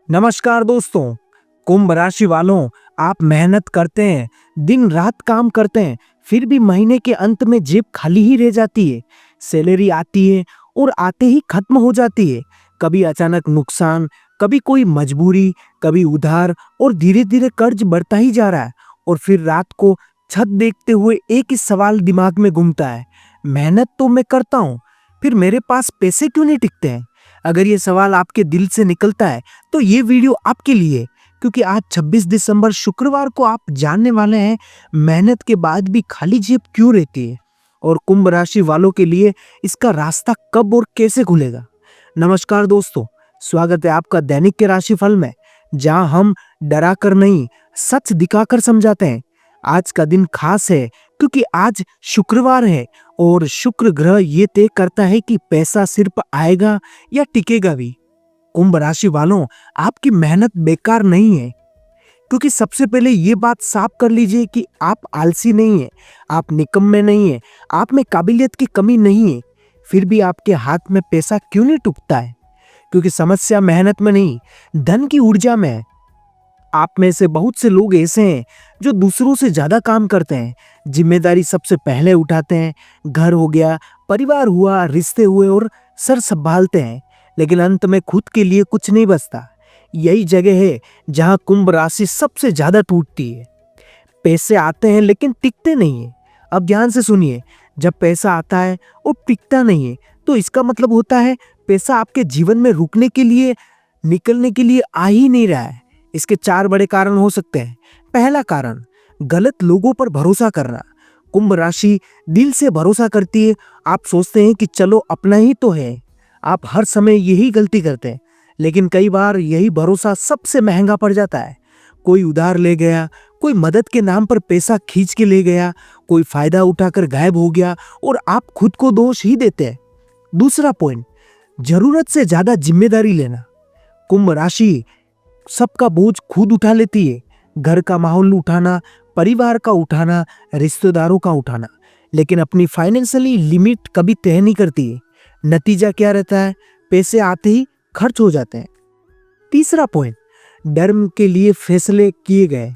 नमस्कार दोस्तों। कुंभ राशि वालों, आप मेहनत करते हैं, दिन रात काम करते हैं, फिर भी महीने के अंत में जेब खाली ही रह जाती है। सैलरी आती है और आते ही खत्म हो जाती है। कभी अचानक नुकसान, कभी कोई मजबूरी, कभी उधार और धीरे धीरे कर्ज बढ़ता ही जा रहा है। और फिर रात को छत देखते हुए एक ही सवाल दिमाग में घूमता है, मेहनत तो मैं करता हूँ, फिर मेरे पास पैसे क्यों नहीं टिकते हैं। अगर ये सवाल आपके दिल से निकलता है तो ये वीडियो आपके लिए, क्योंकि आज 26 दिसंबर शुक्रवार को आप जानने वाले हैं मेहनत के बाद भी खाली जेब क्यों रहती है और कुंभ राशि वालों के लिए इसका रास्ता कब और कैसे खुलेगा। नमस्कार दोस्तों, स्वागत है आपका दैनिक के राशिफल में, जहां हम डरा कर नहीं, सच दिखाकर समझाते हैं। आज का दिन खास है क्योंकि आज शुक्रवार है और शुक्र ग्रह ये तय करता है कि पैसा सिर्फ आएगा या टिकेगा भी। कुंभ राशि वालों, आपकी मेहनत बेकार नहीं है, क्योंकि सबसे पहले ये बात साफ कर लीजिए कि आप आलसी नहीं है, आप निकम्मे नहीं है, आप में काबिलियत की कमी नहीं है। फिर भी आपके हाथ में पैसा क्यों नहीं टूटता है? क्योंकि समस्या मेहनत में नहीं, धन की ऊर्जा में है। आप में से बहुत से लोग ऐसे हैं जो दूसरों से ज्यादा काम करते हैं, जिम्मेदारी सबसे पहले उठाते हैं, घर हो गया, परिवार हुआ, रिश्ते हुए और सर संभालते हैं, लेकिन अंत में खुद के लिए कुछ नहीं बचता। यही जगह है जहां कुंभ राशि सबसे ज्यादा टूटती है। पैसे आते हैं लेकिन टिकते नहीं है। अब ध्यान से सुनिए, जब पैसा आता है और टिकता नहीं है तो इसका मतलब होता है पैसा आपके जीवन में रुकने के लिए, निकलने के लिए आ ही नहीं रहा है। इसके 4 बड़े कारण हो सकते हैं। पहला कारण, गलत लोगों पर भरोसा करना। कुंभ राशि दिल से भरोसा करती है। आप सोचते हैं कि चलो अपना ही तो है। आप हर समय यही गलती करते हैं, लेकिन कई बार यही भरोसा सबसे महंगा पड़ जाता है। कोई उधार ले गया, कोई मदद के नाम पर पैसा खींच के ले गया, कोई फायदा उठाकर गायब हो गया और आप खुद को दोष ही देते हैं। दूसरा पॉइंट, जरूरत से ज्यादा जिम्मेदारी लेना। कुंभ राशि सबका बोझ खुद उठा लेती है, घर का माहौल उठाना, परिवार का उठाना, रिश्तेदारों का उठाना, लेकिन अपनी फाइनेंशियली लिमिट कभी तय नहीं करती है। नतीजा क्या रहता है? पैसे आते ही खर्च हो जाते हैं। तीसरा पॉइंट, डर के लिए फैसले किए गए।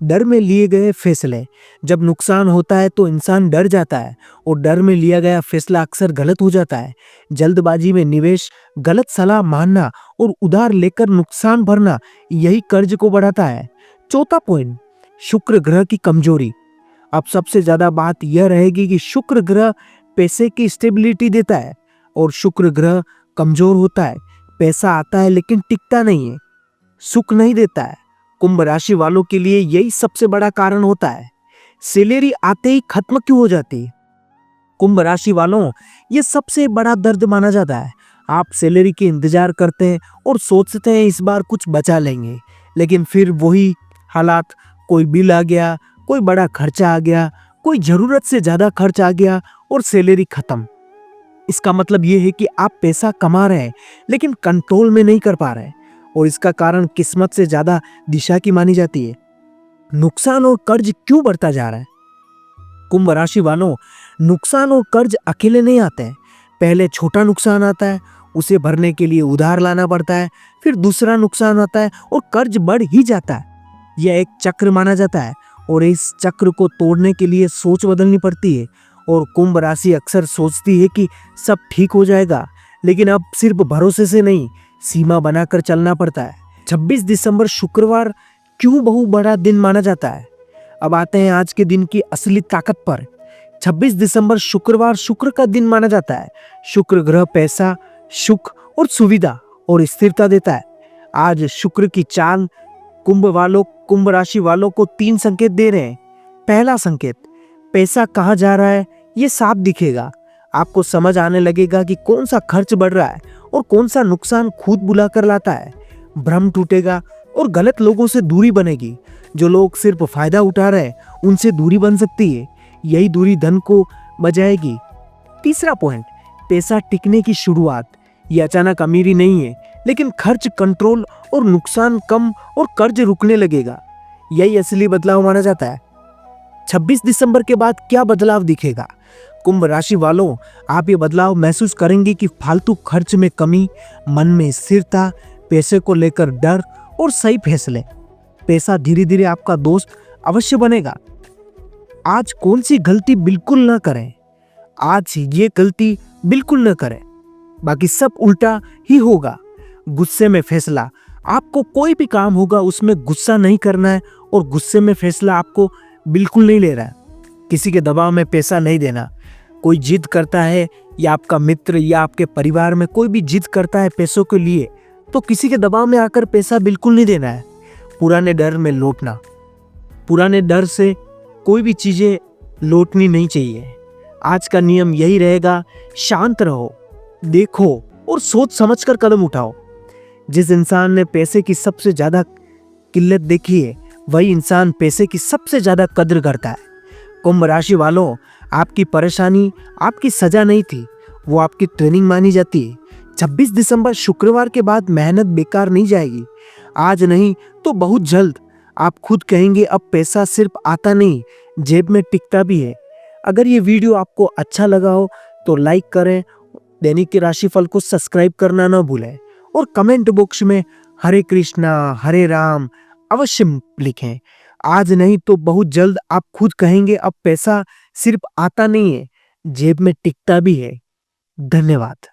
डर में लिए गए फैसले, जब नुकसान होता है तो इंसान डर जाता है और डर में लिया गया फैसला अक्सर गलत हो जाता है। जल्दबाजी में निवेश, गलत सलाह मानना और उधार लेकर नुकसान भरना, यही कर्ज को बढ़ाता है। चौथा पॉइंट, शुक्र ग्रह की कमजोरी। अब सबसे ज्यादा बात यह रहेगी कि शुक्र ग्रह पैसे की स्टेबिलिटी देता है और शुक्र ग्रह कमजोर होता है, पैसा आता है लेकिन टिकता नहीं है, सुख नहीं देता है। कुंभ राशि वालों के लिए यही सबसे बड़ा कारण होता है। सैलरी आते ही खत्म क्यों हो जाती है? कुंभ राशि वालों, ये सबसे बड़ा दर्द माना जाता है। आप सैलरी के इंतजार करते हैं और सोचते हैं इस बार कुछ बचा लेंगे, लेकिन फिर वही हालात, कोई बिल आ गया, कोई बड़ा खर्चा आ गया, कोई जरूरत से ज्यादा खर्च आ गया और सैलरी खत्म। इसका मतलब ये है कि आप पैसा कमा रहे हैं लेकिन कंट्रोल में नहीं कर पा रहे हैं, और इसका कारण किस्मत से ज्यादा दिशा की मानी जाती है। नुकसान और कर्ज क्यों बढ़ता जा रहा है? कुंभ राशि वालों, नुकसान और कर्ज अकेले नहीं आते हैं। पहले छोटा नुकसान आता है, उसे भरने के लिए उधार लाना पड़ता है, फिर दूसरा नुकसान आता है और कर्ज बढ़ ही जाता है। यह एक चक्र माना जाता है और इस चक्र को तोड़ने के लिए सोच बदलनी पड़ती है। और कुंभ राशि अक्सर सोचती है कि सब ठीक हो जाएगा, लेकिन अब सिर्फ भरोसे से नहीं, सीमा बनाकर चलना पड़ता है। 26 दिसंबर शुक्रवार क्यों बहुत बड़ा दिन माना जाता है? अब आते हैं आज के दिन की असली ताकत पर। 26 दिसंबर शुक्रवार शुक्र का दिन माना जाता है। शुक्र ग्रह पैसा, सुख और सुविधा और स्थिरता देता है। आज शुक्र की चाल कुंभ राशि वालों को 3 संकेत दे रहे हैं। पहला संकेत, पैसा कहाँ जा रहा है ये साफ दिखेगा। आपको समझ आने लगेगा कि कौन सा खर्च बढ़ रहा है और कौन सा नुकसान खुद बुला कर लाता है। भ्रम टूटेगा और गलत लोगों से दूरी बनेगी। जो लोग सिर्फ फायदा उठा रहे हैं उनसे दूरी बन सकती है। यही दूरी धन को बचाएगी। तीसरा पॉइंट, पैसा टिकने की शुरुआत। ये अचानक अमीरी नहीं है, लेकिन खर्च कंट्रोल और नुकसान कम और कर्ज रुकने लगेगा। यही असली बदलाव माना जाता है। 26 दिसंबर के बाद क्या बदलाव दिखेगा? कुंभ राशि वालों, आप ये बदलाव महसूस करेंगे कि फालतू खर्च में कमी, मन में स्थिरता, पैसे को लेकर डर और सही फैसले। पैसा धीरे धीरे आपका दोस्त अवश्य बनेगा। आज कौन सी गलती बिल्कुल ना करें, आज ये गलती बिल्कुल न करें, बाकी सब उल्टा ही होगा। गुस्से में फैसला, आपको कोई भी काम होगा उसमें गुस्सा नहीं करना है और गुस्से में फैसला आपको बिल्कुल नहीं ले रहा है। किसी के दबाव में पैसा नहीं देना। कोई जिद करता है या आपका मित्र या आपके परिवार में कोई भी जिद करता है पैसों के लिए, तो किसी के दबाव में आकर पैसा बिल्कुल नहीं देना है। पुराने डर में लौटना, पुराने डर से कोई भी चीजें लौटनी नहीं चाहिए। आज का नियम यही रहेगा, शांत रहो, देखो और सोच समझकर कदम उठाओ। जिस इंसान ने पैसे की सबसे ज्यादा किल्लत देखी है, वही इंसान पैसे की सबसे ज्यादा कद्र करता है। कुंभ राशि वालों, आपकी परेशानी आपकी सजा नहीं थी, वो आपकी ट्रेनिंग मानी जाती है। 26 दिसंबर शुक्रवार के बाद मेहनत बेकार नहीं जाएगी। आज नहीं तो बहुत जल्द आप खुद कहेंगे अब पैसा सिर्फ आता नहीं, जेब में टिकता भी है। अगर ये वीडियो आपको अच्छा लगा हो तो लाइक करें, दैनिक के राशिफल को सब्सक्राइब करना ना भूलें और कमेंट बॉक्स में हरे कृष्णा हरे राम अवश्य लिखें। आज नहीं तो बहुत जल्द आप खुद कहेंगे अब पैसा सिर्फ आता नहीं है, जेब में टिकता भी है। धन्यवाद।